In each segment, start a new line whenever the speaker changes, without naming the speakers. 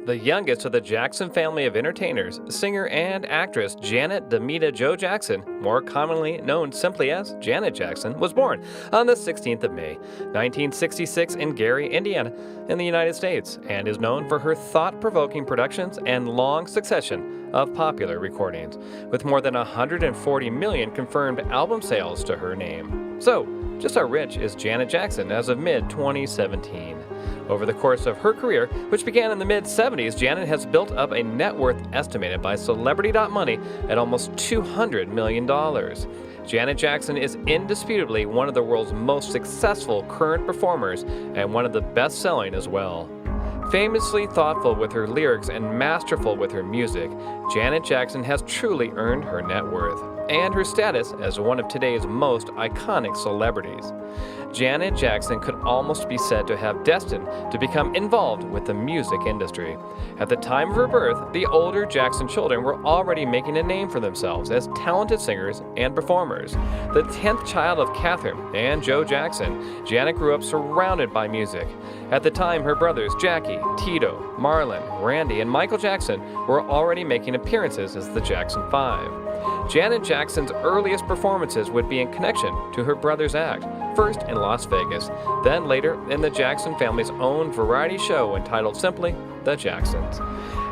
The youngest of the Jackson family of entertainers, singer and actress Janet Damita Jo Jackson, more commonly known simply as Janet Jackson, was born on the 16th of May, 1966 in Gary, Indiana, in the United States, and is known for her thought-provoking productions and long succession of popular recordings, with more than 140 million confirmed album sales to her name. So, just how rich is Janet Jackson as of mid-2017? Over the course of her career, which began in the mid-70s, Janet has built up a net worth estimated by Celebrity.money at almost $200 million. Janet Jackson is indisputably one of the world's most successful current performers and one of the best-selling as well. Famously thoughtful with her lyrics and masterful with her music, Janet Jackson has truly earned her net worth and her status as one of today's most iconic celebrities. Janet Jackson could almost be said to have destined to become involved with the music industry. At the time of her birth, the older Jackson children were already making a name for themselves as talented singers and performers. The 10th child of Catherine and Joe Jackson, Janet grew up surrounded by music. At the time, her brothers Jackie, Tito, Marlon, Randy, and Michael Jackson were already making appearances as the Jackson 5. Janet Jackson's earliest performances would be in connection to her brother's act, first in Las Vegas, then later in the Jackson family's own variety show entitled simply The Jacksons.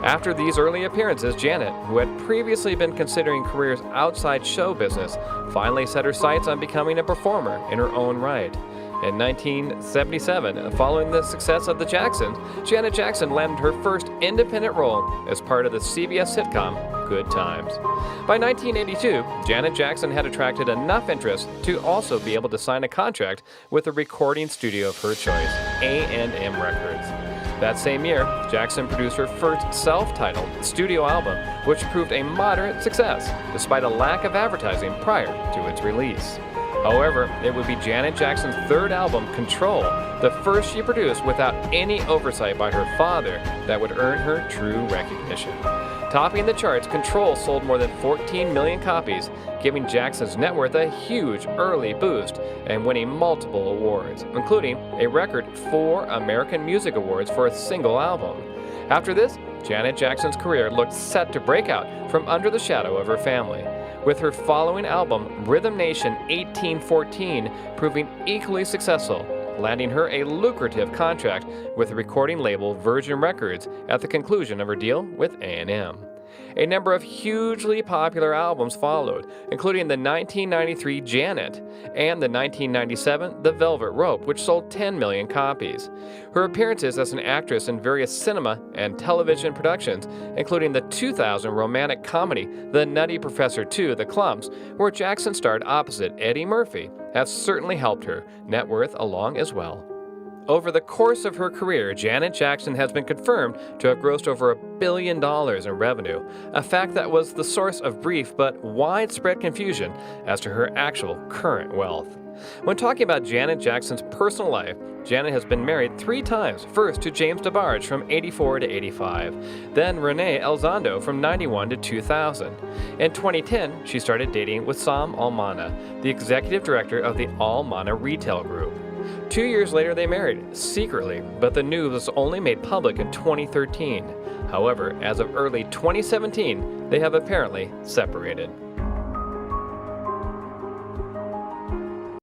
After these early appearances, Janet, who had previously been considering careers outside show business, finally set her sights on becoming a performer in her own right. In 1977, following the success of The Jacksons, Janet Jackson landed her first independent role as part of the CBS sitcom Good Times. By 1982, Janet Jackson had attracted enough interest to also be able to sign a contract with a recording studio of her choice, A&M Records. That same year, Jackson produced her first self-titled studio album, which proved a moderate success, despite a lack of advertising prior to its release. However, it would be Janet Jackson's third album, Control, the first she produced without any oversight by her father, that would earn her true recognition. Topping the charts, Control sold more than 14 million copies, giving Jackson's net worth a huge early boost and winning multiple awards, including a record 4 American Music Awards for a single album. After this, Janet Jackson's career looked set to break out from under the shadow of her family, with her following album, Rhythm Nation 1814, proving equally successful, landing her a lucrative contract with the recording label Virgin Records at the conclusion of her deal with A&M. A number of hugely popular albums followed, including the 1993 Janet and the 1997 The Velvet Rope, which sold 10 million copies. Her appearances as an actress in various cinema and television productions, including the 2000 romantic comedy The Nutty Professor 2: The Clumps, where Jackson starred opposite Eddie Murphy, have certainly helped her net worth along as well. Over the course of her career, Janet Jackson has been confirmed to have grossed over $1 billion in revenue, a fact that was the source of brief but widespread confusion as to her actual current wealth. When talking about Janet Jackson's personal life, Janet has been married 3 times, first to James DeBarge from 84 to 85, then Renee Elizondo from 91 to 2000. In 2010, she started dating with Sam Almana, the executive director of the Almana Retail Group. 2 years later, they married, secretly, but the news was only made public in 2013. However, as of early 2017, they have apparently separated.